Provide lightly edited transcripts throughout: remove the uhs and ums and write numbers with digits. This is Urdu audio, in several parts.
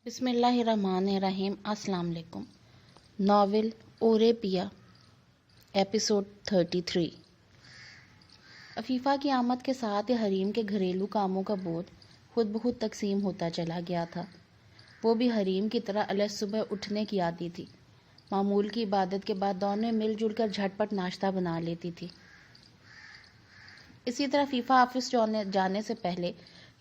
بسم اللہ الرحمن الرحیم۔ السلام علیکم۔ ناول اورے پیا، ایپیسوڈ 33۔ عفیفہ کی آمد کے ساتھ ہی حریم کے گھریلو کاموں کا بوجھ خود بخود تقسیم ہوتا چلا گیا تھا۔ وہ بھی حریم کی طرح الگ صبح اٹھنے کی عادی تھی۔ معمول کی عبادت کے بعد دونوں مل جل کر جھٹ پٹ ناشتہ بنا لیتی تھی۔ اسی طرح عفیفہ آفس جانے سے پہلے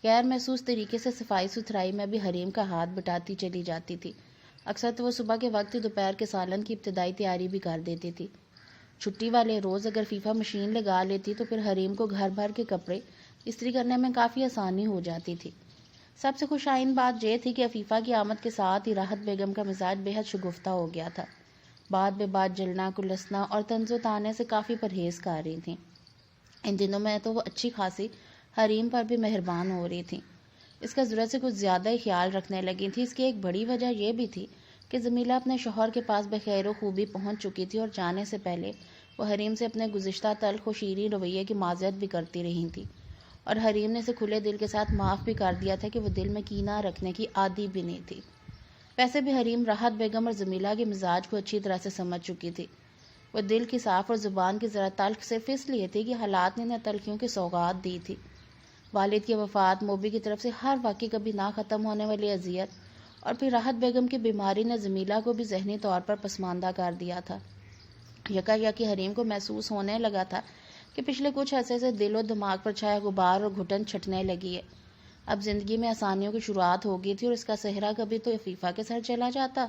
غیر محسوس طریقے سے صفائی ستھرائی میں بھی حریم کا ہاتھ بٹاتی چلی جاتی تھی۔ اکثر تو وہ صبح کے وقت ہی دوپہر کے سالن کی ابتدائی تیاری بھی کر دیتی تھی۔ چھٹی والے روز اگر عفیفہ مشین لگا لیتی تو پھر حریم کو گھر بھر کے کپڑے استری کرنے میں کافی آسانی ہو جاتی تھی۔ سب سے خوش آئند بات یہ تھی کہ عفیفہ کی آمد کے ساتھ ہی راحت بیگم کا مزاج بے حد شگفتہ ہو گیا تھا۔ بات بے بات جلنا، کلسنا اور طنز و طانے سے کافی پرہیز کر رہی تھیں۔ ان دنوں میں تو وہ اچھی خاصی حریم پر بھی مہربان ہو رہی تھیں۔ اس کا ضرورت سے کچھ زیادہ ہی خیال رکھنے لگی تھی۔ اس کی ایک بڑی وجہ یہ بھی تھی کہ جمیلہ اپنے شوہر کے پاس بخیر و خوبی پہنچ چکی تھی اور جانے سے پہلے وہ حریم سے اپنے گزشتہ تلخ و شیریں رویے کی معذرت بھی کرتی رہی تھی، اور حریم نے اسے کھلے دل کے ساتھ معاف بھی کر دیا تھا کہ وہ دل میں کینہ رکھنے کی عادی بھی نہیں تھی۔ ویسے بھی حریم راحت بیگم اور جمیلہ کے مزاج کو اچھی طرح سے سمجھ چکی تھی۔ وہ دل کی صاف اور زبان کی ذرا تلخ صرف اس لیے تھی کہ حالات نے انہیں تلخیوں کی سوغات دی تھی۔ والد کی وفات، موبی کی طرف سے ہر واقعی کبھی نہ ختم ہونے والی اذیت، اور پھر راحت بیگم کی بیماری نے جمیلہ کو بھی ذہنی طور پر پسماندہ کر دیا تھا۔ یکایک حریم کو محسوس ہونے لگا تھا کہ پچھلے کچھ عرصے سے دل و دماغ پر چھایا غبار اور گھٹن چھٹنے لگی ہے۔ اب زندگی میں آسانیوں کی شروعات ہو گئی تھی اور اس کا صحرا کبھی تو عفیفہ کے سر چلا جاتا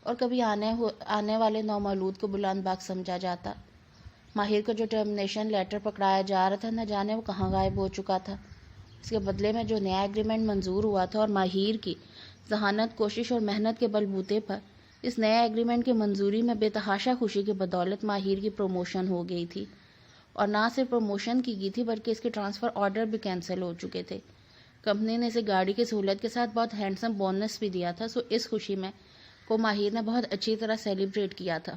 اور کبھی آنے والے نومولود کو بلند بخت سمجھا جاتا۔ ماہر کو جو ٹرمینیشن لیٹر پکڑایا جا رہا تھا، نہ جانے وہ کہاں غائب ہو چکا تھا۔ اس کے بدلے میں جو نیا ایگریمنٹ منظور ہوا تھا، اور ماہر کی ذہانت، کوشش اور محنت کے بلبوتے پر اس نئے ایگریمنٹ کی منظوری میں بے تحاشا خوشی کی بدولت ماہر کی پروموشن ہو گئی تھی، اور نہ صرف پروموشن کی گئی تھی بلکہ اس کے ٹرانسفر آرڈر بھی کینسل ہو چکے تھے۔ کمپنی نے اسے گاڑی کی سہولت کے ساتھ بہت ہینڈسم بونس بھی دیا تھا، سو اس خوشی میں کو ماہر نے بہت اچھی طرح سیلیبریٹ کیا تھا۔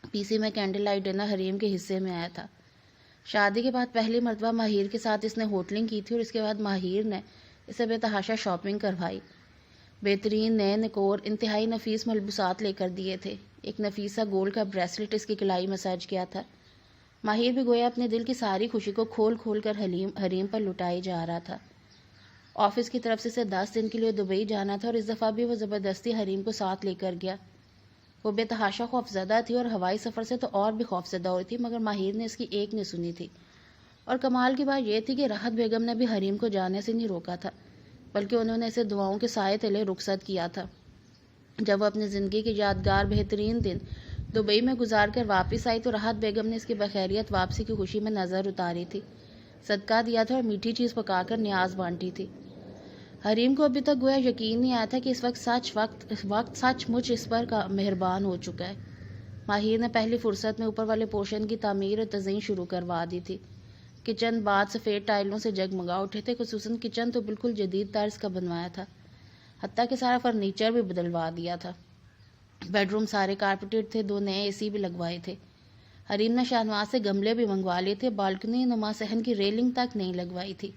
پی سی میں کینڈل لائٹ ڈنر حریم کے حصے میں آیا تھا۔ شادی کے بعد پہلی مرتبہ ماہر کے ساتھ اس نے ہوٹلنگ کی تھی، اور اس کے بعد ماہر نے اسے بے تحاشا شاپنگ کروائی۔ بہترین نئے نکور انتہائی نفیس ملبوسات لے کر دیے تھے۔ ایک نفیس سا گولڈ کا بریسلٹ اس کی کلائی میں سج گیا تھا۔ ماہر بھی گویا اپنے دل کی ساری خوشی کو کھول کھول کر حریم پر لٹائی جا رہا تھا۔ آفس کی طرف سے اسے 10 دن کے لیے دبئی جانا تھا، اور اس دفعہ بھی وہ زبردستی حریم کو ساتھ لے کر گیا۔ وہ بے تحاشا خوفزدہ تھی اور ہوائی سفر سے تو اور بھی خوفزدہ ہوئی تھی، مگر ماہر نے اس کی ایک نہیں سنی تھی۔ اور کمال کی بات یہ تھی کہ راحت بیگم نے بھی حریم کو جانے سے نہیں روکا تھا، بلکہ انہوں نے اسے دعاؤں کے سائے تلے رخصت کیا تھا۔ جب وہ اپنی زندگی کے یادگار بہترین دن دبئی میں گزار کر واپس آئی تو راحت بیگم نے اس کی بخیریت واپسی کی خوشی میں نظر اتاری تھی، صدقہ دیا تھا اور میٹھی چیز پکا کر نیاز بانٹی تھی۔ حریم کو ابھی تک گویا یقین نہیں آیا تھا کہ اس وقت سچ مچ اس پر مہربان ہو چکا ہے۔ ماہر نے پہلی فرصت میں اوپر والے پورشن کی تعمیر اور تزئین شروع کروا دی تھی۔ کچن باتھ سفید ٹائلوں سے جگمگا اٹھے تھے، خصوصاً کچن تو بالکل جدید طرز کا بنوایا تھا، حتیٰ کہ سارا فرنیچر بھی بدلوا دیا تھا۔ بیڈ روم سارے کارپیٹڈ تھے، 2 نئے اے سی بھی لگوائے تھے۔ حریم نے شاہنواز سے گملے بھی منگوا لیے تھے، بالکنی نما صحن کی ریلنگ تک نہیں لگوائی تھی۔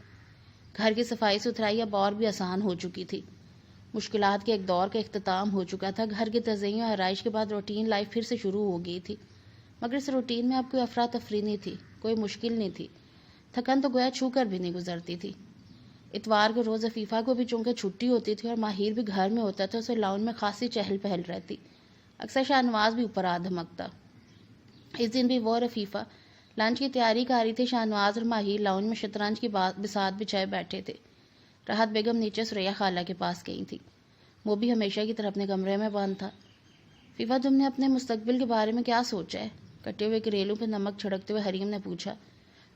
گھر کی صفائی ستھرائی اب اور بھی آسان ہو چکی تھی۔ مشکلات کے ایک دور کا اختتام ہو چکا تھا۔ گھر کی تزئین اور آرائش کے بعد روٹین لائف پھر سے شروع ہو گئی تھی، مگر اس روٹین میں اب کوئی افراتفری نہیں تھی، کوئی مشکل نہیں تھی۔ تھکن تو گویا چھو کر بھی نہیں گزرتی تھی۔ اتوار کے روز عفیفہ کو بھی چونکہ چھٹی ہوتی تھی اور ماہر بھی گھر میں ہوتا تھا، اسے لاؤنج میں خاصی چہل پہل رہتی۔ اکثر شاہنواز بھی اوپر آ دھمکتا۔ اس دن بھی وہ اور عفیفہ لنچ کی تیاری کر رہی تھی۔ شاہنواز اور ماہر لاؤنج میں شطرنج کی بساط بچھائے بیٹھے تھے۔ راحت بیگم نیچے سریا خالہ کے پاس گئی تھی۔ وہ بھی ہمیشہ کی طرح اپنے کمرے میں بند تھا۔ عفیفہ، تم نے اپنے مستقبل کے بارے میں کیا سوچا ہے؟ کٹے ہوئے کریلوں پہ نمک چھڑکتے ہوئے حریم نے پوچھا۔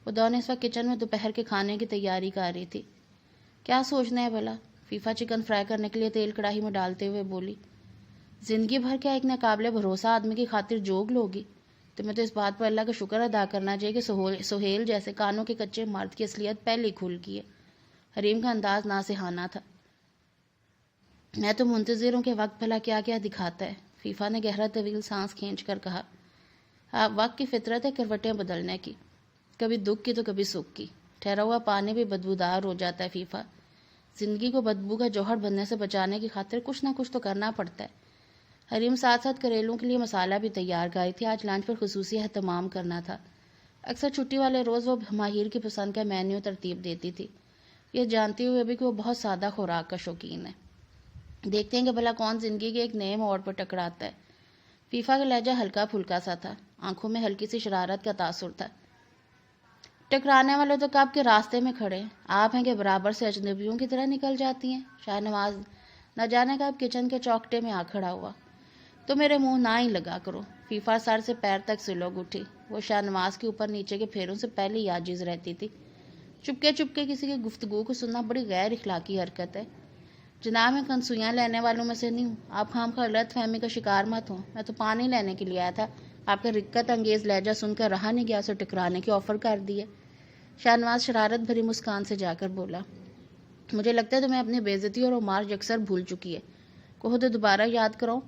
وہ دونوں اس وقت کچن میں دوپہر کے کھانے کی تیاری کر رہی تھی۔ کیا سوچنا ہے بھلا؟ عفیفہ چکن فرائی کرنے کے لیے تیل کڑاہی میں ڈالتے ہوئے بولی۔ زندگی بھر کیا ایک ناقابل بھروسہ آدمی کی خاطر جوگ لوگی؟ تمہیں تو اس بات پر اللہ کا شکر ادا کرنا چاہیے کہ سہیل جیسے کانوں کے کچے مرد کی اصلیت پہلے کھل گئی ہے۔ حریم کا انداز ناصحانہ تھا۔ میں تو منتظر ہوں کہ وقت بھلا کیا کیا دکھاتا ہے، عفیفہ نے گہرا طویل سانس کھینچ کر کہا۔ وقت کی فطرت ہے کروٹیں بدلنے کی، کبھی دکھ کی تو کبھی سکھ کی۔ ٹھہرا ہوا پانی بھی بدبودار ہو جاتا ہے عفیفہ۔ زندگی کو بدبو کا جوہر بننے سے بچانے کی خاطر کچھ نہ کچھ تو کرنا پڑتا ہے۔ حریم ساتھ ساتھ کریلوں کے لیے مسالہ بھی تیار کر رہی تھی۔ آج لنچ پر خصوصی اہتمام کرنا تھا۔ اکثر چھٹی والے روز وہ ماہر کی پسند کا مینیو ترتیب دیتی تھی، یہ جانتے ہوئے بھی کہ وہ بہت سادہ خوراک کا شوقین ہے۔ دیکھتے ہیں کہ بھلا کون زندگی کے ایک نئے موڑ پر ٹکراتا ہے۔ فیفا کا لہجہ ہلکا پھلکا سا تھا، آنکھوں میں ہلکی سی شرارت کا تاثر تھا۔ ٹکرانے والے تو کب کے راستے میں کھڑے، آپ ہیں کہ برابر سے اجنبیوں کی طرح نکل جاتی ہیں۔ شاہ نواز نہ جانے کب کچن کے چوکٹے میں آ کھڑا ہوا۔ تو میرے منہ نہ ہی لگا کرو۔ فیفا سر سے پیر تک سلوگ اٹھی۔ وہ شاہ نواز کے اوپر نیچے کے پھیروں سے پہلے ہی عاجز رہتی تھی۔ چپکے چپکے کسی کی گفتگو کو سننا بڑی غیر اخلاقی حرکت ہے۔ جناب میں کنسوئیاں لینے والوں میں سے نہیں ہوں، آپ خام خواہ غلط فہمی کا شکار مت ہوں۔ میں تو پانی لینے کے لیے آیا تھا، آپ کا رکت انگیز لہجہ سن کر رہا نہیں گیا، اسے ٹکرانے کی آفر کر دی ہے۔ شاہ نواز شرارت بھری مسکان سے جا کر بولا، مجھے لگتا ہے تمہیں اپنی بے عزتی اور عمار یکسر بھول چکی ہے، کہو تو دوبارہ یاد کرو۔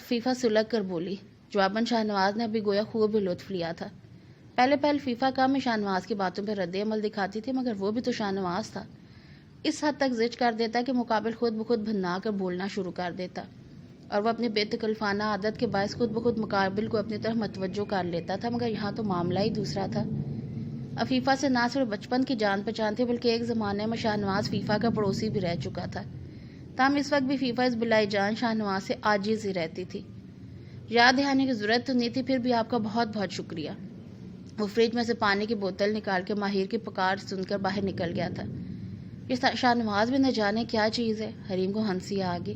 فیفا سلگ کر بولی۔ جواباً شاہ نواز نے ابھی گویا خوب ہی لطف لیا تھا۔ پہلے فیفا کم ہی شاہ نواز کی باتوں پہ رد عمل دکھاتی تھی، مگر وہ بھی تو شاہ نواز تھا۔ اس حد تک زج کر دیتا کہ مقابل خود بخود بھنا کر بولنا شروع کر دیتا، اور وہ اپنی بے تکلفانہ عادت کے باعث خود بخود مقابل کو اپنی طرف متوجہ کر لیتا تھا، مگر یہاں تو معاملہ ہی دوسرا تھا۔ فیفا سے نہ صرف بچپن کی جان پہچان تھی، بلکہ ایک زمانے میں شاہ نواز فیفا کا پڑوسی بھی رہ چکا تھا۔ تاہم اس وقت بھی فیفا اس بلائی جان شاہ نواز سے عاجز ہی رہتی تھی۔ یاد دہانے کی ضرورت تو نہیں تھی، پھر بھی آپ کا بہت بہت شکریہ۔ وہ فریج میں سے پانی کی بوتل نکال کے ماہر کی پکار سن کر باہر نکل گیا تھا۔ یہ شاہ نواز بھی نہ جانے کیا چیز ہے۔ حریم کو ہنسی آ گئی۔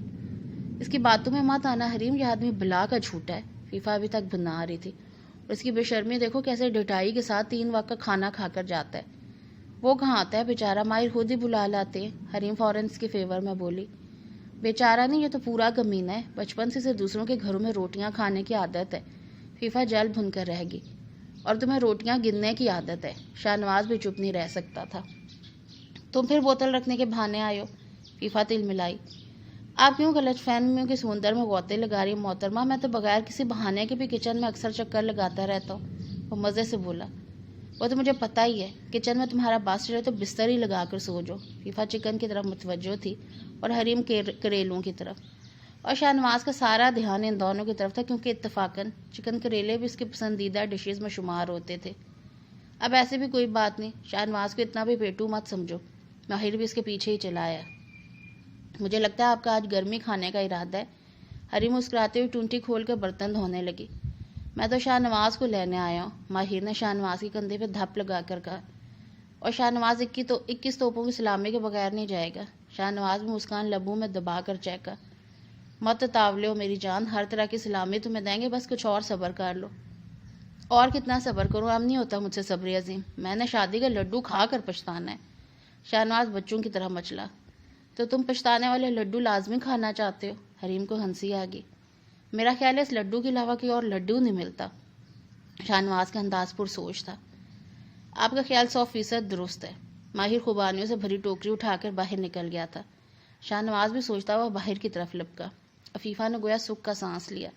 اس کی باتوں میں مت آنا حریم، یہ آدمی بلا کا جھوٹا ہے۔ فیفا ابھی تک بنا رہی تھی، اور اس کی بے شرمی دیکھو کیسے ڈٹائی کے ساتھ 3 وقت کا کھانا کھا کر جاتا ہے۔ وہ کہاں آتا ہے بیچارہ، ماہر خود ہی بلا لاتے ہیں۔ حریم فوراً اس کے فیور میں بولی، بیچارہ نہیں، یہ تو پورا کمینہ ہے، بچپن سے اسے دوسروں کے گھروں میں روٹیاں کھانے کی عادت ہے۔ فیفا جل بھن کر رہ گئی، اور تمہیں روٹیاں گننے کی عادت ہے۔ شاہ نواز بھی چپ نہیں رہ سکتا تھا۔ تم پھر بوتل رکھنے کے بہانے آئے ہو، فیفا تل ملائی۔ آپ کیوں غلط فہمیوں کے سمندر میں غوطے لگا رہی محترمہ، میں تو بغیر کسی بہانے کے بھی کچن میں اکثر چکر لگاتا رہتا ہوں۔ وہ مزے سے بولا، وہ تو مجھے پتہ ہی ہے، کچن میں تمہارا باس چلے تو بستر ہی لگا کر سو جاؤ۔ فیفا چکن کی طرف متوجہ تھی اور حریم کریلوں کی طرف، اور شاہ نواز کا سارا دھیان ان دونوں کی طرف تھا، کیونکہ اتفاقاً چکن کریلے بھی اس کے پسندیدہ ڈشز میں شمار ہوتے تھے۔ اب ایسے بھی کوئی بات نہیں، شاہ نواز کو اتنا بھی پیٹو مت سمجھو۔ ماہر بھی اس کے پیچھے ہی چلا آیا۔ مجھے لگتا ہے آپ کا آج گرمی کھانے کا ارادہ ہے۔ حریم مسکراتے ہوئے ٹونٹی کھول کر برتن دھونے لگی۔ میں تو شاہ نواز کو لینے آیا ہوں، ماہر نے شاہ نواز کے کندھے پہ دھپ لگا کر کہا، اور شاہ نواز 21 توپوں کی سلامی کے بغیر نہیں جائے گا۔ شاہ نواز بھی مسکان لبوں میں دبا کر چہکا، مت تاولے ہو میری جان، ہر طرح کی سلامی تمہیں دیں گے، بس کچھ اور صبر کر لو۔ اور کتنا صبر کروں، اب نہیں ہوتا مجھ سے صبر عظیم، میں نے شادی کا لڈو کھا کر پچھتانا ہے۔ شاہ نواز بچوں کی طرح مچلا، تو تم پچھتانے والے لڈو لازمی کھانا چاہتے ہو؟ حریم کو ہنسی آ گئی۔ میرا خیال ہے اس لڈو کے علاوہ کوئی اور لڈو نہیں ملتا۔ شاہ نواز کا انداز پر سوچ تھا۔ آپ کا خیال 100% درست ہے۔ ماہر خوبانیوں سے بھری ٹوکری اٹھا کر باہر نکل گیا تھا۔ شاہ نواز بھی سوچتا ہوا باہر کی طرف لپکا۔ عفیفہ نے گویا سکھ کا سانس لیا۔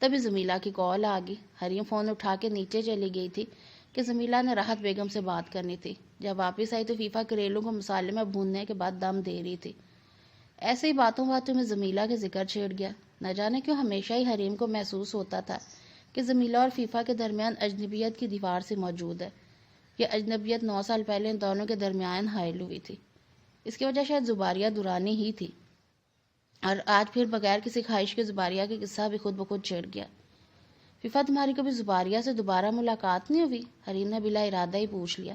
تبھی زمیلہ کی کال آ گئی۔ حریم فون اٹھا کے نیچے چلی گئی تھی کہ زمیلہ نے راحت بیگم سے بات کرنی تھی۔ جب واپس آئی تو فیفا کریلوں کو مسالے میں بھوننے کے بعد دم دے رہی تھی۔ ایسے ہی باتوں میں زمیلہ کے ذکر چھیڑ گیا۔ نہ جانے کیوں ہمیشہ ہی حریم کو محسوس ہوتا تھا کہ زمیلہ اور فیفا کے درمیان اجنبیت کی دیوار سے موجود ہے۔ یہ اجنبیت 9 سال پہلے ان دونوں کے درمیان حائل ہوئی تھی۔ اس کی وجہ شاید زباریہ دورانی ہی تھی، اور آج پھر بغیر کسی خواہش کے زباریہ کا قصہ بھی خود بخود چھڑ گیا۔ فیفا تمہاری کبھی زباریہ سے دوبارہ ملاقات نہیں ہوئی؟ حریم نے بلا ارادہ ہی پوچھ لیا۔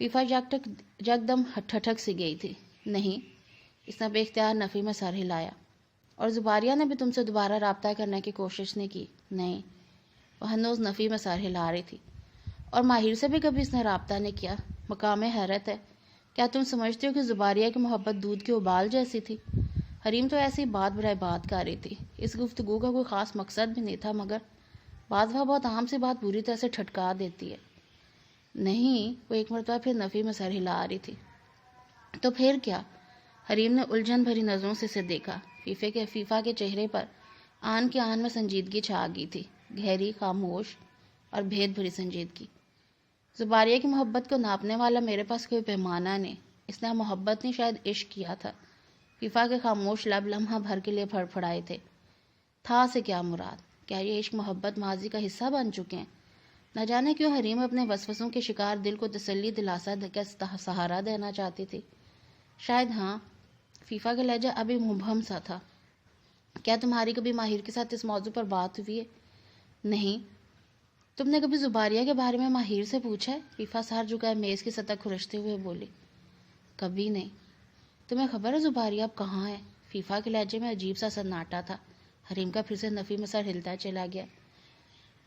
فیفا یکدم ٹھٹک سی گئی تھی۔ نہیں، اس نے بے اختیار نفی میں سر ہلایا۔ اور زباریہ نے بھی تم سے دوبارہ رابطہ کرنے کی کوشش نہیں کی؟ نہیں، وہ ہنوز نفی میں سر ہلا رہی تھی۔ اور ماہر سے بھی کبھی اس نے رابطہ نہیں کیا؟ مقام حیرت ہے، کیا تم سمجھتے ہو کہ زباریہ کی محبت دودھ کے ابال جیسی تھی؟ حریم تو ایسی بات برائے بات کر رہی تھی، اس گفتگو کا کوئی خاص مقصد بھی نہیں تھا، مگر بعض دفعہ بہت عام سی بات بری طرح سے ٹھٹکا دیتی ہے۔ نہیں، وہ ایک مرتبہ پھر نفی میں سر ہلا رہی تھی۔ تو پھر کیا؟ حریم نے الجھن بھری نظروں سے اسے دیکھا۔ فیفا کے چہرے پر آن کے آن میں سنجیدگی چھا گئی تھی، گہری، خاموش اور بھید بھری سنجیدگی۔ زباریہ کی محبت کو ناپنے والا میرے پاس کوئی پیمانہ نہیں، اس نے محبت نہیں شاید عشق کیا تھا۔ فیفا کے خاموش لب لمحہ بھر کے لیے پھڑ پھڑائے تھے۔ تھا سے کیا مراد؟ کیا یہ عشق محبت ماضی کا حصہ بن چکے ہیں؟ نہ جانے کیوں حریم اپنے وسوسوں کے شکار دل کو تسلی دلاسا کا سہارا دینا چاہتی تھی۔ شاید ہاں۔ فیفا کا لہجہ ابھی مبہم سا تھا۔ کیا تمہاری کبھی ماہر کے ساتھ اس موضوع پر بات ہوئی ہے؟ نہیں۔ تم نے کبھی زباریہ کے بارے میں ماہر سے پوچھا ہے؟ فیفا سر جھکائے میز کی سطح کھرچتے ہوئے بولی۔ کبھی نہیں۔ تمہیں خبر ہے زباریہ اب کہاں ہے؟ فیفا کے لہجے میں عجیب سا سناٹا تھا۔ حریم کا پھر سے نفی میں سر ہلتا چلا گیا۔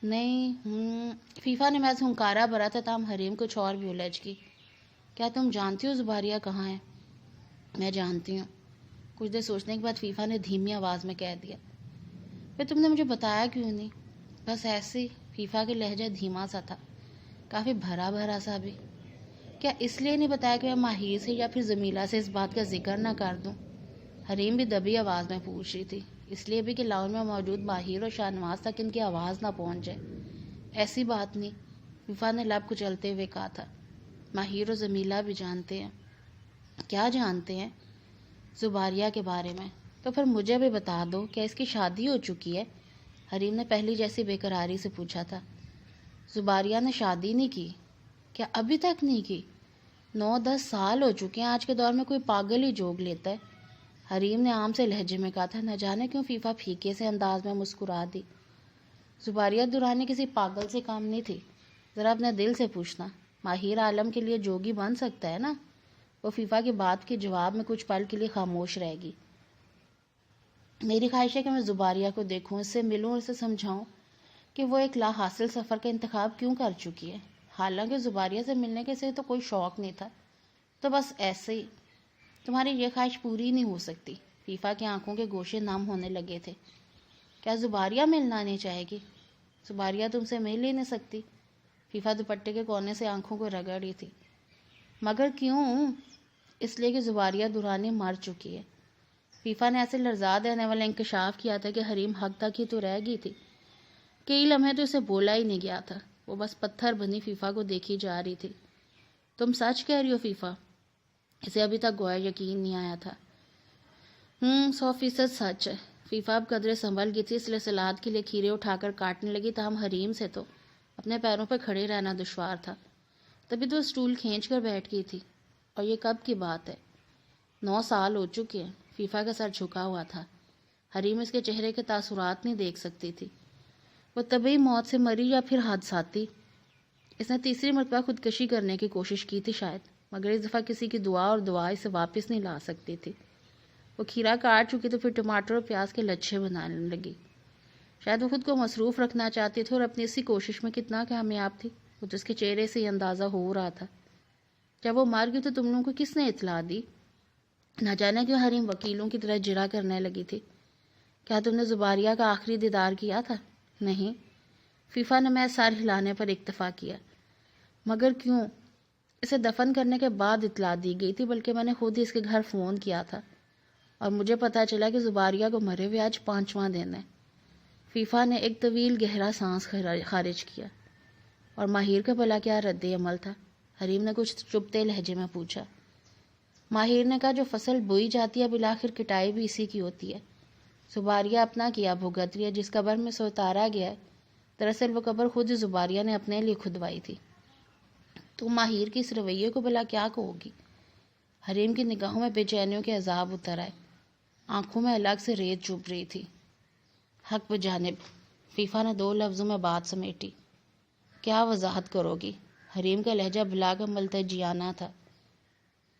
نہیں۔ فیفا نے محض ہنکارا بھرا تھا تاہم حریم کچھ اور بھی الجھ گئی۔ کیا تم جانتی ہو زباریہ کہاں ہے؟ میں جانتی ہوں۔ کچھ دیر سوچنے کے بعد فیفا نے دھیمی آواز میں کہہ دیا۔ پھر تم نے مجھے بتایا کیوں نہیں؟ بس ایسے ہی۔ فیفا کے لہجہ دھیما سا تھا، کافی بھرا بھرا سا بھی۔ کیا اس لیے نہیں بتایا کہ میں ماہر سے یا پھر زمیلہ سے اس بات کا ذکر نہ کر دوں؟ حریم بھی دبی آواز میں پوچھ رہی تھی۔ اس لیے بھی کہ لاؤن میں موجود ماہر اور شاہ نواز تک ان کی آواز نہ پہنچ جائے۔ ایسی بات نہیں، فیفا نے لب کچلتے ہوئے کہا تھا۔ ماہر اور زمیلہ بھی جانتے ہیں۔ کیا جانتے ہیں؟ زباریہ کے بارے میں۔ تو پھر مجھے بھی بتا دو، کیا اس کی شادی ہو چکی ہے؟ حریم نے پہلی جیسی بے قراری سے پوچھا تھا۔ زباریہ نے شادی نہیں کی؟ کیا ابھی تک نہیں کی؟ 9-10 سال ہو چکے ہیں، آج کے دور میں کوئی پاگل ہی جوگ لیتا ہے۔ حریم نے عام سے لہجے میں کہا تھا۔ نہ جانے کیوں فیفا پھیکے سے انداز میں مسکرا دی۔ زباریہ دورانی کسی پاگل سے کام نہیں تھی۔ ذرا اپنے دل سے پوچھنا، ماہر عالم کے لیے جوگی بن سکتا ہے نا؟ وہ فیفا کی بات کے جواب میں کچھ پل کے لیے خاموش رہ گی۔ میری خواہش ہے کہ میں زباریہ کو دیکھوں، اس سے ملوں اور اسے سمجھاؤں کہ وہ ایک لا حاصل سفر کا انتخاب کیوں کر چکی ہے۔ حالانکہ زباریہ سے ملنے کے سے تو کوئی شوق نہیں تھا، تو بس ایسے ہی۔ تمہاری یہ خواہش پوری نہیں ہو سکتی۔ فیفا کی آنکھوں کے گوشے نم ہونے لگے تھے۔ کیا زباریہ ملنا نہیں چاہے گی؟ زباریہ تم سے مل ہی نہیں سکتی۔ فیفا دوپٹے کے کونے سے آنکھوں کو رگڑ رہی تھی۔ مگر کیوں؟ اس لیے کہ زباریہ دورانی مر چکی ہے۔ فیفا نے ایسے لرزا دینے والا انکشاف کیا تھا کہ حریم حق تک ہی تو رہ گئی تھی۔ کئی لمحے تو اسے بولا ہی نہیں گیا تھا۔ وہ بس پتھر بنی فیفا کو دیکھی جا رہی تھی۔ تم سچ کہہ رہی ہو فیفا؟ اسے ابھی تک گویا یقین نہیں آیا تھا۔ 100% سچ ہے۔ فیفا اب قدرے سنبھل گئی تھی، اس لیے سلاد کے لیے کھیرے اٹھا کر کاٹنے لگی، تاہم حریم سے تو اپنے پیروں پہ کھڑے رہنا دشوار تھا۔ تبھی تو اسٹول کھینچ کر بیٹھ گئی تھی۔ اور یہ کب کی بات ہے؟ 9 سال ہو چکے ہیں۔ فیفا کا سر جھکا ہوا تھا۔ حریم اس کے چہرے کے تاثرات نہیں دیکھ سکتی تھی۔ وہ طبعی موت سے مری یا پھر حادثاتی؟ اس نے تیسری مرتبہ خودکشی کرنے کی کوشش کی تھی شاید، مگر اس دفعہ کسی کی دعا اور دعا اسے واپس نہیں لا سکتی تھی۔ وہ کھیرا کاٹ چکی تو پھر ٹماٹر اور پیاز کے لچھے بنانے لگی۔ شاید وہ خود کو مصروف رکھنا چاہتی تھی اور اپنی اسی کوشش میں کتنا کامیاب تھی، وہ تو اس کے چہرے سے ہی اندازہ ہو رہا تھا۔ جب وہ مر گئی تو تم لوگوں کو کس نے اطلاع دی؟ نہ جانے کیوں حریم وکیلوں کی طرح جرا کرنے لگی تھی۔ کیا تم نے زباریہ کا آخری دیدار کیا تھا؟ نہیں۔ فیفا نے میں سر ہلانے پر اکتفا کیا۔ مگر کیوں؟ اسے دفن کرنے کے بعد اطلاع دی گئی تھی، بلکہ میں نے خود ہی اس کے گھر فون کیا تھا اور مجھے پتا چلا کہ زباریہ کو مرے ہوئے آج 5واں دن ہے۔ فیفا نے ایک طویل گہرا سانس خارج کیا۔ اور ماہر کا بھلا کیا رد عمل تھا؟ حریم نے کچھ چبھتے لہجے میں پوچھا۔ ماہر نے کہا جو فصل بوئی جاتی ہے بالآخر کٹائی بھی اسی کی ہوتی ہے۔ زباریہ اپنا کیا بھگت رہی ہے، جس قبر میں سے اتارا گیا ہے، دراصل وہ قبر خود زباریہ نے اپنے لیے کھدوائی تھی۔ تو ماہر کی اس رویے کو بھلا کیا کہو گی؟ حریم کی نگاہوں میں بے چینیوں کے عذاب اتر آئے، آنکھوں میں الگ سے ریت چبھ رہی تھی۔ حق بجانب، فیفا نے 2 لفظوں میں بات سمیٹی۔ کیا وضاحت کرو گی؟ حریم کا لہجہ بلاغ ملتجیانہ تھا۔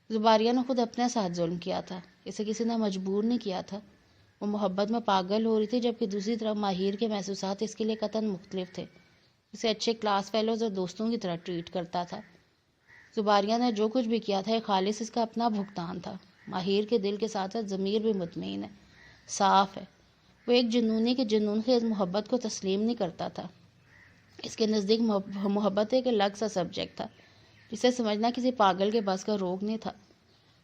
زباریہ نے خود اپنے ساتھ ظلم کیا تھا، اسے کسی نے مجبور نہیں کیا تھا۔ وہ محبت میں پاگل ہو رہی تھی، جبکہ دوسری طرف ماہر کے محسوسات اس کے لیے قطعاً مختلف تھے۔ اسے اچھے کلاس فیلوز اور دوستوں کی طرح ٹریٹ کرتا تھا۔ زباریہ نے جو کچھ بھی کیا تھا، یہ خالص اس کا اپنا بھگتان تھا۔ ماہر کے دل کے ساتھ ساتھ ضمیر بھی مطمئن ہے، صاف ہے۔ وہ ایک جنونی کے جنون خیز محبت کو تسلیم نہیں کرتا تھا۔ اس کے نزدیک محبت ایک الگ سا سبجیکٹ تھا، جسے سمجھنا کسی پاگل کے بس کا روگ نہیں تھا۔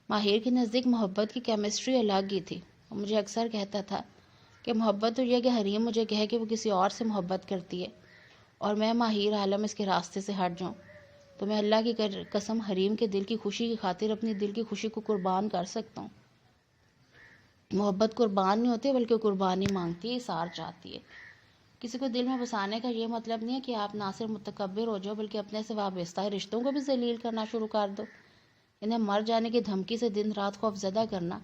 ماہر کے نزدیک محبت کی کیمسٹری الگ ہی تھی۔ وہ مجھے اکثر کہتا تھا کہ محبت تو یہ کہ حریم مجھے کہے کہ وہ کسی اور سے محبت کرتی ہے اور میں ماہر عالم اس کے راستے سے ہٹ جاؤں۔ تو میں اللہ کی قسم حریم کے دل کی خوشی کی خاطر اپنی دل کی خوشی کو قربان کر سکتا ہوں۔ محبت قربان نہیں ہوتی بلکہ قربانی مانگتی ہے، اثار چاہتی ہے۔ کسی کو دل میں بسانے کا یہ مطلب نہیں ہے کہ آپ نہ صرف متکبر ہو جاؤ بلکہ اپنے سے وابستہ رشتوں کو بھی ذلیل کرنا شروع کر دو۔ انہیں مر جانے کی دھمکی سے دن رات خوف زدہ کرنا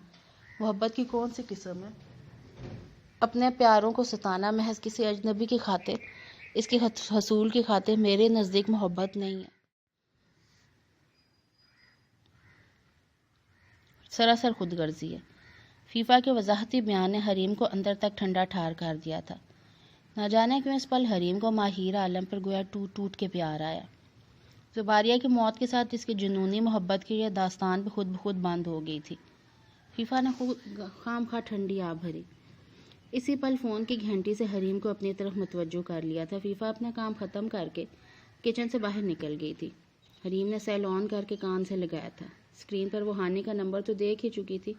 محبت کی کون سی قسم ہے؟ اپنے پیاروں کو ستانا محض کسی اجنبی کی خاطر، اس کے حصول کی خاطر میرے نزدیک محبت نہیں ہے، سراسر خود غرضی ہے۔ فیفا کے وضاحتی بیان نے حریم کو اندر تک ٹھنڈا ٹھار کر دیا تھا۔ نہ جانے کیوں اس پل حریم کو ماہیر عالم پر گویا ٹوٹ ٹوٹ کے پیار آیا۔ زباریہ کی موت کے ساتھ اس کی جنونی محبت کی یہ داستان بھی خود بخود بند ہو گئی تھی۔ فیفا نے خام خواہ ٹھنڈی آ بھری۔ اسی پل فون کی گھنٹی سے حریم کو اپنی طرف متوجہ کر لیا تھا۔ فیفا اپنا کام ختم کر کے کچن سے باہر نکل گئی تھی۔ حریم نے سیل آن کر کے کان سے لگایا تھا۔ اسکرین پر وہ ہانی کا نمبر تو دیکھ ہی چکی تھی۔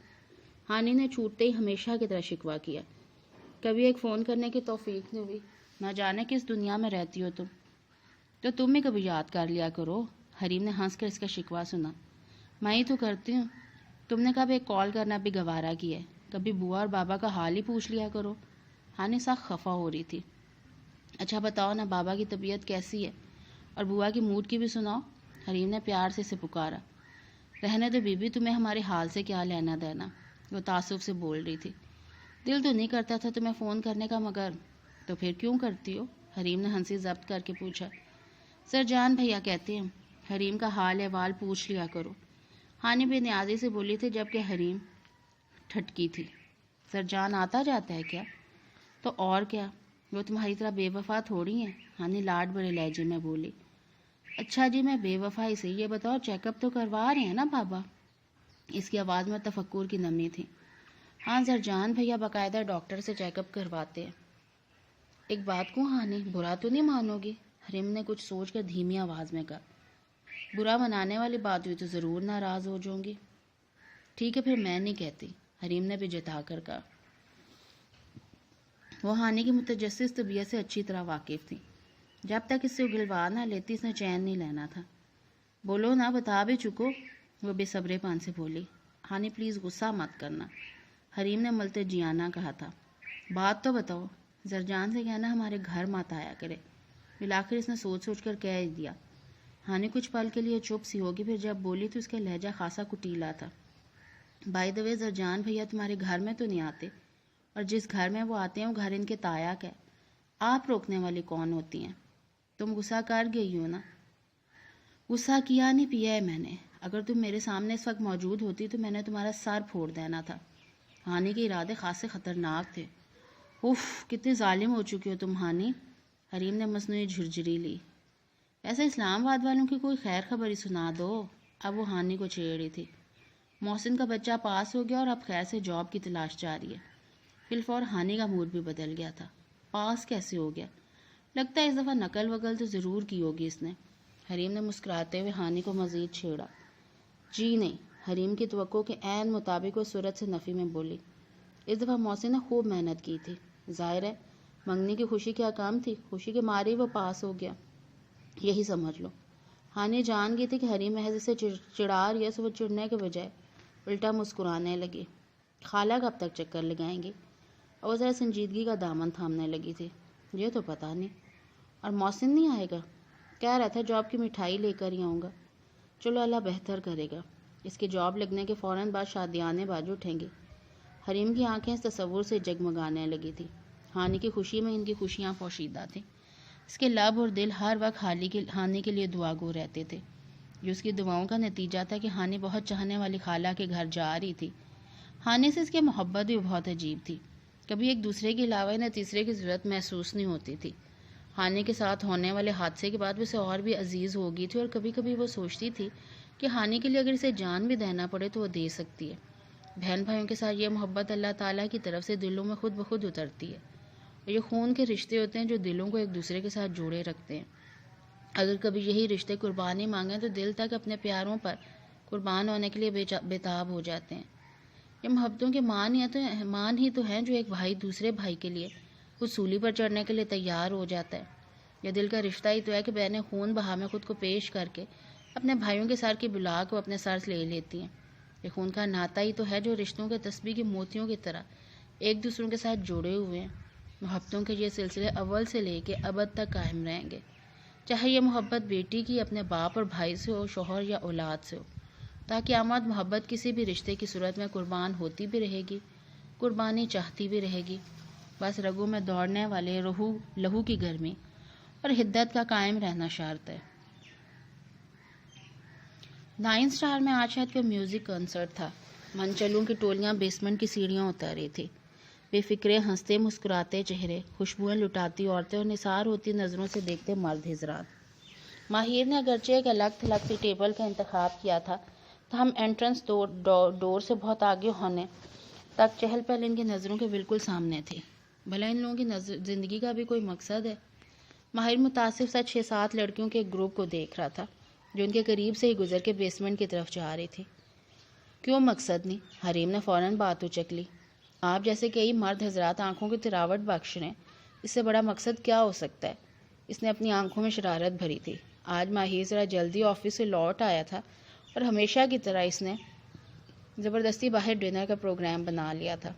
ہانی نے چھوٹتے ہی ہمیشہ کی طرح شکوہ کیا، کبھی ایک فون کرنے کی توفیق نہیں ہوئی، نہ جانے کس دنیا میں رہتی ہو تم، تو تم بھی کبھی یاد کر لیا کرو۔ حریم نے ہنس کر اس کا شکوہ سنا۔ میں ہی تو کرتی ہوں، تم نے کب ایک کال کرنا بھی گوارا کیا ہے؟ کبھی بوا اور بابا کا حال ہی پوچھ لیا کرو۔ ہانی سخت خفا ہو رہی تھی۔ اچھا بتاؤ نا، بابا کی طبیعت کیسی ہے؟ اور بوا کی موڈ کی بھی سناؤ۔ حریم نے پیار سے اسے پکارا۔ رہنے دو بی بی، تمہیں ہمارے حال سے کیا لینا دینا، وہ تعصب سے بول رہی تھی۔ دل تو نہیں کرتا تھا تمہیں فون کرنے کا، مگر تو پھر کیوں کرتی ہو؟ حریم نے ہنسی ضبط کر کے پوچھا۔ سر جان بھیا کہتے ہیں حریم کا حال احوال پوچھ لیا کرو، ہانی بے نیازی سے بولی تھی جبکہ حریم ٹھٹکی تھی۔ سر جان آتا جاتا ہے کیا؟ تو اور کیا، وہ تمہاری طرح بے وفا تھوڑی ہیں، ہانی لاڈ بڑے لہجے میں بولی۔ اچھا جی، میں بے وفائی سے یہ بتاؤ چیک اپ تو کروا رہے ہیں نا بابا؟ اس کی آواز میں تفکر کی نمی تھی۔ ہاں سر جان بھیا باقاعدہ ڈاکٹر سے چیک اپ کرواتے ہیں۔ ایک بات کو ہانی، برا تو نہیں مانو گی؟ حریم نے کچھ سوچ کر دھیمی آواز میں کہا۔ برا منانے والی بات ہوئی تو ضرور ناراض ہو جاؤں گی۔ ٹھیک ہے پھر میں نہیں کہتی، حریم نے بھی جتا کر کہا۔ وہ ہانی کی متجسس طبیعت سے اچھی طرح واقف تھی۔ جب تک اس سے اگلوا نہ لیتی اس نے چین نہیں لینا تھا۔ بولو نا، بتا بھی چکو، وہ بے صبرے پن سے بولی۔ ہانی پلیز غصہ مت کرنا، حریم نے ملتجیانہ کہا تھا۔ بات تو بتاؤ، زرجان سے کہنا ہمارے گھر مت آیا کرے۔ بالآخر اس نے سوچ سوچ کر کہہ دیا۔ ہانی کچھ پل کے لیے چپ سی ہوگی، پھر جب بولی تو اس کا لہجہ خاصا کٹیلا تھا۔ بائی دا وے زرجان بھیا تمہارے گھر میں تو نہیں آتے، اور جس گھر میں وہ آتے ہیں وہ گھر ان کے تایاک ہے، آپ روکنے والی کون ہوتی ہیں؟ تم غصہ کر گئی ہو نا؟ غصہ کیا نہیں، پیا ہے میں نے۔ اگر تم میرے سامنے اس وقت موجود ہوتی تو میں نے تمہارا سر پھوڑ دینا تھا۔ ہانی کے ارادے خاصے خطرناک تھے۔ اف، کتنے ظالم ہو چکی ہو تم ہانی، حریم نے مصنوعی جھرجھری لی۔ ایسے اسلام آباد والوں کی کوئی خیر خبری سنا دو۔ اب وہ ہانی کو چھیڑ رہی تھی۔ محسن کا بچہ پاس ہو گیا اور اب خیر سے جاب کی تلاش جاری ہے۔ فلفور ہانی کا موڈ بھی بدل گیا تھا۔ پاس کیسے ہو گیا؟ لگتا ہے اس دفعہ نقل وقل تو ضرور کی ہوگی اس نے۔ حریم نے مسکراتے ہوئے ہانی کو مزید چھیڑا۔ جی نہیں، حریم کی توقع کے عین مطابق وہ صورت سے نفی میں بولی۔ اس دفعہ محسن نے خوب محنت کی تھی، ظاہر ہے منگنی کی خوشی کیا کم تھی، خوشی کے مارے وہ پاس ہو گیا، یہی سمجھ لو۔ ہانی جان گئی تھی کہ حریم محض اسے چڑھا رہی ہے، سو وہ چڑھنے کے بجائے الٹا مسکرانے لگی۔ خالہ کب تک چکر لگائیں گی؟ اور وہ ذرا سنجیدگی کا دامن تھامنے لگی تھی۔ یہ تو پتہ نہیں۔ اور محسن نہیں آئے گا؟ کہہ رہا تھا جاب کی مٹھائی لے کر ہی آؤں گا۔ چلو اللہ بہتر کرے گا، اس کی جاب لگنے کے فوراً بعد شادیانے باز اٹھیں گے۔ حریم کی آنکھیں اس تصور سے جگمگانے لگی تھی۔ ہانی کی خوشی میں ان کی خوشیاں پوشیدہ تھیں۔ اس کے لب اور دل ہر وقت ہانی کے لیے دعا گو رہتے تھے۔ یہ اس کی دعاؤں کا نتیجہ تھا کہ ہانی بہت چاہنے والی خالہ کے گھر جا رہی تھی۔ ہانی سے اس کی محبت بھی بہت عجیب تھی۔ کبھی ایک دوسرے کے علاوہ انہیں تیسرے کی ضرورت محسوس نہیں ہوتی تھی۔ ہانی کے ساتھ ہونے والے حادثے کے بعد وہ اسے اور بھی عزیز ہو گئی تھی، اور کبھی کبھی وہ سوچتی تھی کہ ہانی کے لیے اگر اسے جان بھی دینا پڑے تو وہ دے سکتی ہے۔ بہن بھائیوں کے ساتھ یہ محبت اللہ تعالیٰ کی طرف سے دلوں میں خود بخود اترتی ہے، اور یہ خون کے رشتے ہوتے ہیں جو دلوں کو ایک دوسرے کے ساتھ جوڑے رکھتے ہیں۔ اگر کبھی یہی رشتے قربانی مانگیں تو دل تک اپنے پیاروں پر قربان ہونے کے لیے بےتاب ہو جاتے ہیں۔ یہ محبتوں کے مان ہی تو ہیں جو ایک بھائی دوسرے بھائی کے لیے اس سولی پر چڑھنے کے لیے تیار ہو جاتا ہے۔ یہ دل کا رشتہ ہی تو ہے کہ بہنیں خون بہا میں خود کو پیش کر کے اپنے بھائیوں کے سر کی بلا کو اپنے سر سے لے لیتی ہیں۔ یہ خون کا ناتا ہی تو ہے جو رشتوں کے تسبیح کی موتیوں کی طرح ایک دوسروں کے ساتھ جڑے ہوئے ہیں۔ محبتوں کے یہ سلسلے اول سے لے کے ابد تک قائم رہیں گے، چاہے یہ محبت بیٹی کی اپنے باپ اور بھائی سے ہو، شوہر یا اولاد سے ہو۔ تا قیامت محبت کسی بھی رشتے کی صورت میں قربان ہوتی بھی رہے گی، قربانی چاہتی بھی رہے گی۔ بس رگوں میں دوڑنے والے لہو کی گرمی اور حدت کا قائم رہنا شرط ہے۔ 9 اسٹار میں آج شاید کوئی میوزک کنسرٹ تھا۔ منچلوں کی ٹولیاں بیسمنٹ کی سیڑھیاں اتر رہی تھی۔ بے فکرے ہنستے مسکراتے چہرے، خوشبوئیں لٹاتی عورتیں اور نثار ہوتی نظروں سے دیکھتے مرد حضرات۔ ماہر نے اگرچہ ایک الگ تھلگ سی ٹیبل کا انتخاب کیا تھا، تاہم انٹرنس ڈور سے بہت آگے ہونے تک چہل پہل ان کی نظروں کے بالکل سامنے تھی۔ بھلا ان لوگوں کی زندگی کا بھی کوئی مقصد ہے؟ ماہر متاسف سا 6-7 لڑکیوں کے ایک گروپ کو دیکھ رہا تھا جو ان کے قریب سے ہی گزر کے بیسمنٹ کی طرف جا رہی تھی۔ کیوں مقصد نہیں؟ حریم نے فوراً بات اچک لی۔ آپ جیسے کئی مرد حضرات آنکھوں کی تراوٹ بخش رہے ہیں، اس سے بڑا مقصد کیا ہو سکتا ہے؟ اس نے اپنی آنکھوں میں شرارت بھری تھی۔ آج ماہر ذرا جلدی آفس سے لوٹ آیا تھا اور ہمیشہ کی طرح اس نے زبردستی باہر ڈنر کا پروگرام بنا لیا تھا۔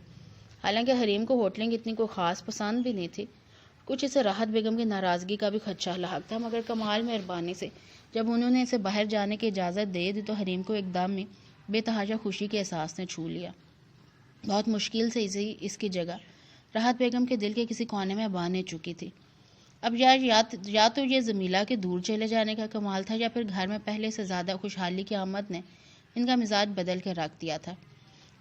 حالانکہ حریم کو ہوٹلنگ اتنی کوئی خاص پسند بھی نہیں تھی، کچھ اسے راحت بیگم کی ناراضگی کا بھی خدشہ لاحق تھا، مگر کمال مہربانی سے جب انہوں نے اسے باہر جانے کی اجازت دے دی تو حریم کو ایک دم ہی بے تحاشا خوشی کے احساس نے چھو لیا۔ بہت مشکل سے اس کی جگہ راحت بیگم کے دل کے کسی کونے میں بانے چکی تھی۔ اب یا تو یہ زمیلہ کے دور چلے جانے کا کمال تھا یا پھر گھر میں پہلے سے زیادہ خوشحالی کی آمد نے ان کا مزاج بدل کے رکھ دیا تھا۔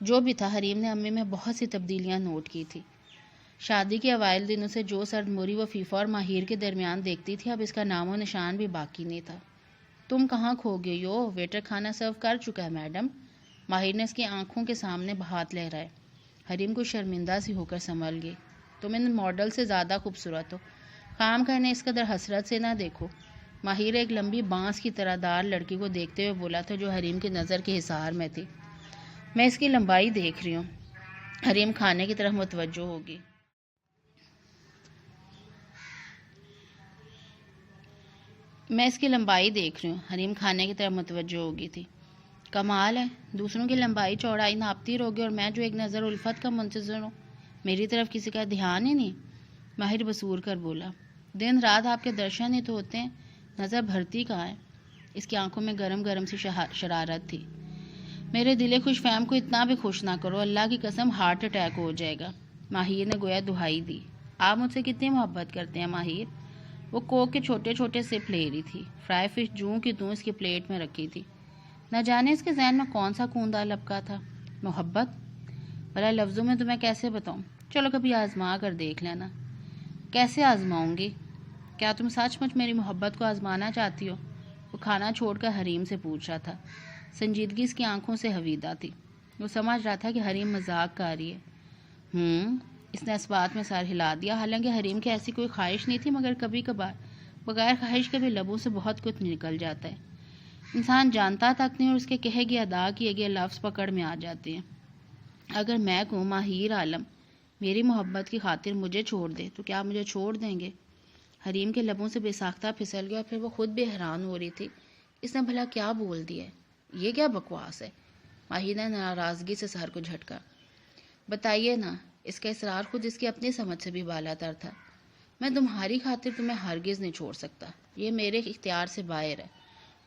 جو بھی تھا، حریم نے امی میں بہت سی تبدیلیاں نوٹ کی تھی۔ شادی کے اوائل دنوں سے جو سرد موری وہ فیفا اور ماہر کے درمیان دیکھتی تھی، اب اس کا نام و نشان بھی باقی نہیں تھا۔ تم کہاں کھو گئی ہو؟ ویٹر کھانا سرو کر چکا ہے میڈم۔ ماہر نے اس کی آنکھوں کے سامنے ہاتھ لہرائے۔ حریم کو شرمندہ سی ہو کر سنبھل گئی۔ تم ان ماڈل سے زیادہ خوبصورت ہو، کام کرنے اس قدر حسرت سے نہ دیکھو۔ ماہر ایک لمبی بانس کی طرح دار لڑکی کو دیکھتے ہوئے بولا تھا جو حریم کی نظر کے حصار میں تھی۔ میں اس کی لمبائی دیکھ رہی ہوں۔ حریم کھانے کی طرف متوجہ ہوگی۔ حریم کھانے کی طرف متوجہ ہوگی تھی۔ کمال ہے، دوسروں کی لمبائی چوڑائی ناپتی رہوگی اور میں جو ایک نظر الفت کا منتظر ہوں، میری طرف کسی کا دھیان ہی نہیں۔ ماہر بسور کر بولا۔ دن رات آپ کے درشن ہی تو ہوتے ہیں، نظر بھرتی کہاں ہے؟ اس کی آنکھوں میں گرم گرم سی شرارت تھی۔ میرے دل خوش فہم کو اتنا بھی خوش نہ کرو، اللہ کی قسم ہارٹ اٹیک ہو جائے گا۔ ماہر نے گویا دہائی دی۔ آپ مجھ سے کتنی محبت کرتے ہیں ماہر؟ وہ کوک کے چھوٹے چھوٹے سپ لے رہی تھی۔ فرائی فش جوں کی توں اس کی پلیٹ میں رکھی تھی۔ نہ جانے اس کے ذہن میں کون سا کوندا لپکا تھا۔ محبت؟ بھلا لفظوں میں تمہیں کیسے بتاؤں؟ چلو کبھی آزما کر دیکھ لینا۔ کیسے آزماؤں گی؟ کیا تم سچ مچ میری محبت کو آزمانا چاہتی ہو؟ وہ کھانا چھوڑ کر حریم سے پوچھ رہا تھا۔ سنجیدگی اس کی آنکھوں سے حویدہ تھی۔ وہ سمجھ رہا تھا کہ حریم مذاق کر رہی ہے۔ اس نے اس بات میں سر ہلا دیا۔ حالانکہ حریم کی ایسی کوئی خواہش نہیں تھی، مگر کبھی کبھار بغیر خواہش کے بھی لبوں سے بہت کچھ نکل جاتا ہے۔ انسان جانتا تک نہیں اور اس کے کہے گئے ادا کیے گئے لفظ پکڑ میں آ جاتے ہیں۔ اگر میں کہوں ماہر عالم میری محبت کی خاطر مجھے چھوڑ دے تو کیا مجھے چھوڑ دیں گے؟ حریم کے لبوں سے بے ساختہ پھسل گیا اور پھر وہ خود بھی حیران ہو رہی تھی۔ اس نے بھلا کیا بول دیا ہے؟ یہ کیا بکواس ہے؟ ماہر نے ناراضگی سے سر کو جھٹکا۔ بتائیے نا۔ اس کا اصرار خود اس کی اپنی سمجھ سے بھی بالا تر تھا۔ میں تمہاری خاطر تمہیں ہرگز نہیں چھوڑ سکتا، یہ میرے اختیار سے باہر ہے۔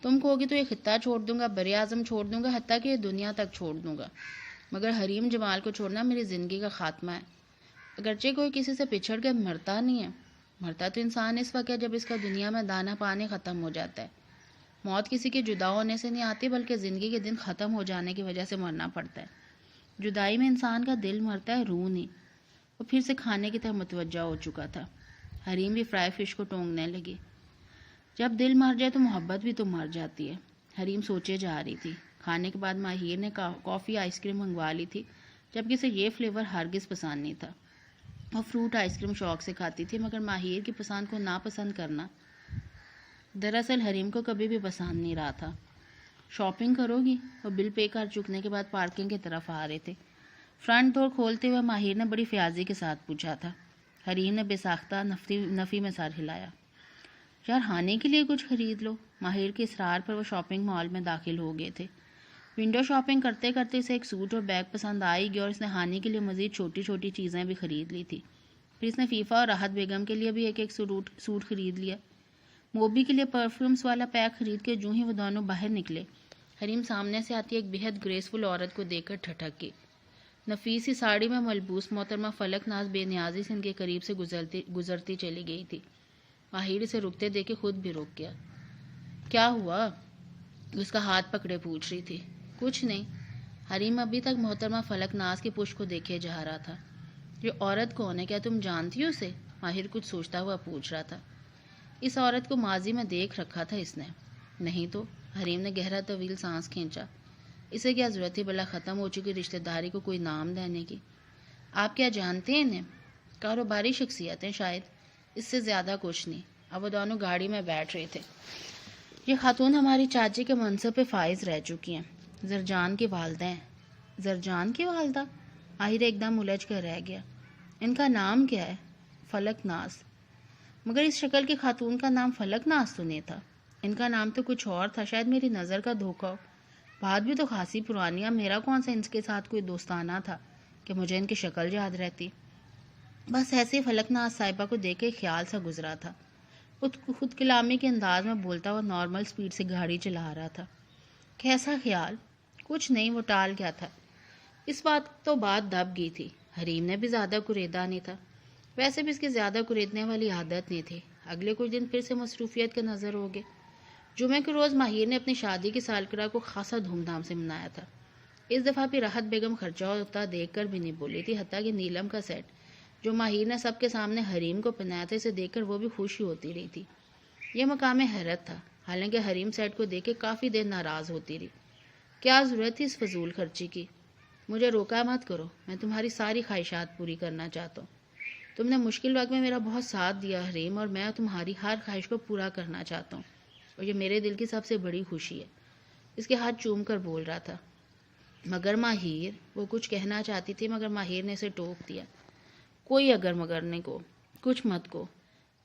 تم کہوگی تو یہ خطہ چھوڑ دوں گا، بر اعظم چھوڑ دوں گا، حتیٰ کہ یہ دنیا تک چھوڑ دوں گا، مگر حریم جمال کو چھوڑنا میری زندگی کا خاتمہ ہے۔ اگرچہ کوئی کسی سے پچھڑ کے مرتا نہیں ہے، مرتا تو انسان اس وقت ہے جب اس کا دنیا میں دانہ پانی ختم ہو جاتا ہے۔ موت کسی کے جدا ہونے سے نہیں آتی، بلکہ زندگی کے دن ختم ہو جانے کی وجہ سے مرنا پڑتا ہے۔ جدائی میں انسان کا دل مرتا ہے، روح نہیں۔ وہ پھر سے کھانے کی طرف متوجہ ہو چکا تھا۔ حریم بھی فرائی فش کو ٹونگنے لگی۔ جب دل مر جائے تو محبت بھی تو مر جاتی ہے، حریم سوچے جا رہی تھی۔ کھانے کے بعد ماہر نے کافی آئس کریم منگوا لی تھی، جبکہ اسے یہ فلیور ہرگز پسند نہیں تھا۔ وہ فروٹ آئس کریم شوق سے کھاتی تھی، مگر ماہر کی پسند کو ناپسند کرنا دراصل حریم کو کبھی بھی پسند نہیں رہا تھا۔ شاپنگ کرو گی؟ وہ بل پے کر چکنے کے بعد پارکنگ کی طرف آ رہے تھے۔ فرنٹ ڈور کھولتے ہوئے ماہر نے بڑی فیاضی کے ساتھ پوچھا تھا۔ حریم نے بے ساختہ نفی میں سر ہلایا۔ یار ہانے کے لیے کچھ خرید لو۔ ماہر کے اصرار پر وہ شاپنگ مال میں داخل ہو گئے تھے۔ ونڈو شاپنگ کرتے کرتے اسے ایک سوٹ اور بیگ پسند آ ہی گیا اور اس نے ہانے کے لیے مزید چھوٹی چھوٹی چیزیں بھی خرید لی تھی۔ پھر اس نے فیفا اور راحت بیگم کے لیے بھی ایک سوٹ خرید لیا۔ موبی کے لیے پرفیومز والا پیک خرید کے جو ہی وہ دونوں باہر نکلے، حریم سامنے سے آتی ایک بہت گریسفل عورت کو دیکھ کر ٹھٹک گئی۔ نفیسی ساڑی میں ملبوس محترمہ فلک ناز بے نیازی سے ان کے قریب سے گزرتی چلی گئی تھی۔ ماہر اسے رکتے دیکھ کے خود بھی رک گیا۔ کیا ہوا؟ اس کا ہاتھ پکڑے پوچھ رہی تھی۔ کچھ نہیں۔ حریم ابھی تک محترمہ فلک ناز کے پشت کو دیکھے جا رہا تھا۔ یہ عورت کون ہے؟ کیا تم جانتی ہو اسے؟ ماہر کچھ سوچتا ہوا پوچھ رہا تھا۔ اس عورت کو ماضی میں دیکھ رکھا تھا اس نے۔ نہیں تو؟ حریم نے گہرا طویل سانس کھینچا۔ اسے کیا ضرورت تھی بلا ختم ہو چکی رشتہ داری کو کوئی نام دینے کی؟ آپ کیا جانتے ہیں انہیں؟ کاروباری شخصیت ہیں شاید، اس سے زیادہ کچھ نہیں۔ اب وہ دونوں گاڑی میں بیٹھ رہے تھے۔ یہ خاتون ہماری چاچی کے منصب پہ فائز رہ چکی ہیں، زرجان کی والدہ ہیں۔ زرجان کی والدہ؟ ماہر ایک دم الجھ کر رہ گیا۔ ان کا نام کیا ہے؟ فلک ناز۔ مگر اس شکل کی خاتون کا نام فلک ناز تو نہیں تھا۔ ان کا نام تو کچھ اور تھا، شاید میری نظر کا دھوکہ ہو۔ بات بھی تو خاصی پرانی ہے، میرا کون سا ان کے ساتھ کوئی دوستانہ تھا کہ مجھے ان کی شکل یاد رہتی۔ بس ایسے فلک ناز صاحبہ کو دیکھ کے خیال سا گزرا تھا۔ خود کلامی کے انداز میں بولتا ہوا نارمل سپیڈ سے گاڑی چلا رہا تھا۔ کیسا خیال؟ کچھ نہیں، وہ ٹال گیا تھا۔ اس بات تو بات دب گئی تھی۔ حریم نے بھی زیادہ کریدا نہیں تھا، ویسے بھی اس کی زیادہ کریدنے والی عادت نہیں تھی۔ اگلے کچھ دن پھر سے مصروفیت کا نظر ہو گئے۔ جمعے کے روز ماہر نے اپنی شادی کی سالگرہ کو خاصا دھوم دھام سے منایا تھا۔ اس دفعہ بھی راحت بیگم خرچہ ہوتا دیکھ کر بھی نہیں بولی تھی، حتیٰ کہ نیلم کا سیٹ جو ماہر نے سب کے سامنے حریم کو پہنایا تھا، اسے دیکھ کر وہ بھی خوشی ہوتی رہی تھی۔ یہ مقام حیرت تھا، حالانکہ حریم سیٹ کو دیکھ کے کافی دیر ناراض ہوتی رہی۔ کیا ضرورت تھی اس فضول خرچی کی؟ مجھے روکا مت کرو، میں تمہاری ساری خواہشات پوری کرنا چاہتا ہوں۔ تم نے مشکل وقت میں میرا بہت ساتھ دیا حریم، اور میں تمہاری ہر خواہش کو پورا کرنا چاہتا ہوں، اور یہ میرے دل کی سب سے بڑی خوشی ہے۔ اس کے ہاتھ چوم کر بول رہا تھا۔ مگر ماہر، وہ کچھ کہنا چاہتی تھی مگر ماہر نے اسے ٹوک دیا۔ کوئی اگر مگرنے کو کچھ مت کو،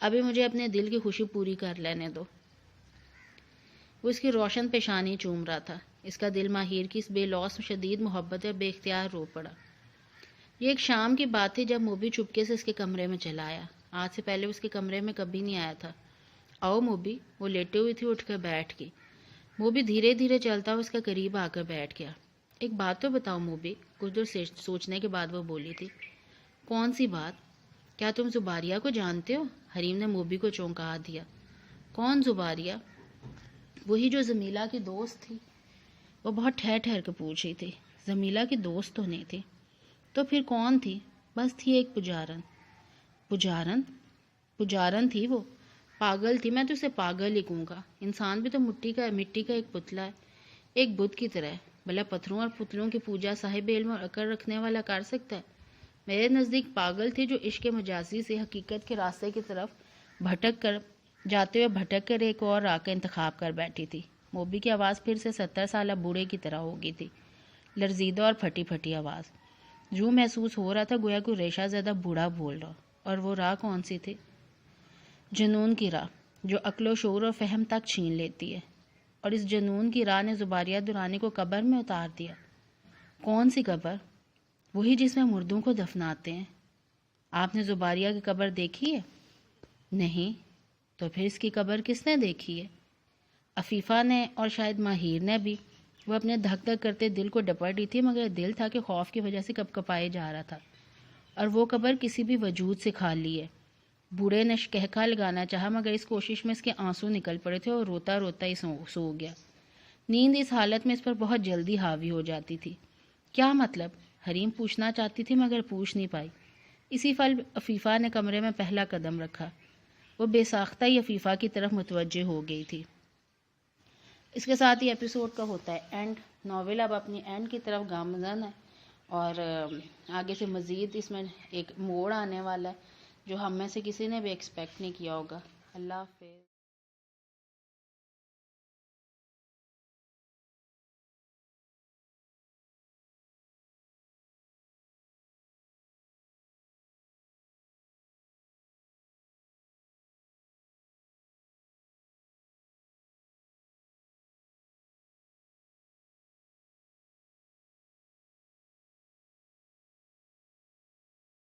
ابھی مجھے اپنے دل کی خوشی پوری کر لینے دو۔ وہ اس کی روشن پیشانی چوم رہا تھا۔ اس کا دل ماہر کی اس بے لوث شدید محبت اور بے اختیار رو پڑا۔ یہ ایک شام کی بات تھی جب موبی چپکے سے اس کے کمرے میں چلا آیا۔ آج سے پہلے اس کے کمرے میں کبھی نہیں آیا تھا۔ آؤ موبی، وہ لیٹے ہوئی تھی، اٹھ کر بیٹھ گئی۔ موبی دھیرے دھیرے چلتا ہوا اس کے قریب آ کر بیٹھ گیا۔ ایک بات تو بتاؤ موبی، کچھ دیر سوچنے کے بعد وہ بولی تھی۔ کون سی بات؟ کیا تم زباریہ کو جانتے ہو؟ حریم نے موبی کو چونکا دیا۔ کون زباریہ؟ وہی جو زمیلہ کی دوست تھی۔ وہ بہت ٹھہر ٹھہر کے پوچھ رہی تھی۔ زمیلہ کی دوست تو نہیں تھی تو پھر کون تھی؟ بس تھی ایک پجارن۔ پجارن؟ پجارن تھی وہ، پاگل تھی، میں تو اسے پاگل ہی کہوں گا۔ انسان بھی تو مٹی کا ایک پتلا ہے، ایک بت کی طرح ہے، بھلا پتھروں اور پتلوں کی پوجا صاحب علم اور عقل رکھنے والا کر سکتا ہے؟ میرے نزدیک پاگل تھی جو عشق مجازی سے حقیقت کے راستے کی طرف جاتے ہوئے ایک اور راہ کا انتخاب کر بیٹھی تھی۔ موبی کی آواز پھر سے 70 سالہ بوڑھے کی طرح ہو گئی تھی، لرزیدہ اور پھٹی پھٹی آواز۔ جو محسوس ہو رہا تھا گویا کوئی ریشہ زدہ بوڑھا بول رہا۔ اور وہ راہ کون سی تھی؟ جنون کی راہ، جو عقل و شعور اور فہم تک چھین لیتی ہے۔ اور اس جنون کی راہ نے زباریہ دورانی کو قبر میں اتار دیا۔ کون سی قبر؟ وہی جس میں مردوں کو دفناتے ہیں۔ آپ نے زباریہ کی قبر دیکھی ہے؟ نہیں۔ تو پھر اس کی قبر کس نے دیکھی ہے؟ عفیفہ نے، اور شاید ماہر نے بھی۔ وہ اپنے دھک دھک کرتے دل کو ڈپٹ رہی تھی، مگر دل تھا کہ خوف کی وجہ سے کپ کپائے جا رہا تھا، اور وہ قبر کسی بھی وجود سے خالی ہے۔ بوڑھے نے کہکھا لگانا چاہا مگر اس کوشش میں اس کے آنسو نکل پڑے تھے اور روتا روتا ہی سو گیا۔ نیند اس حالت میں اس پر بہت جلدی حاوی ہو جاتی تھی۔ کیا مطلب؟ حریم پوچھنا چاہتی تھی مگر پوچھ نہیں پائی۔ اسی پل عفیفہ نے کمرے میں پہلا قدم رکھا۔ وہ بے ساختہ ہی عفیفہ کی طرف متوجہ ہو گئی تھی۔ اس کے ساتھ ہی ایپیسوڈ کا ہوتا ہے اینڈ۔ ناول اب اپنی اینڈ کی طرف گامزن ہے، اور آگے سے مزید اس میں ایک موڑ آنے والا ہے جو ہم میں سے کسی نے بھی ایکسپیکٹ نہیں کیا ہوگا۔ اللہ حافظ۔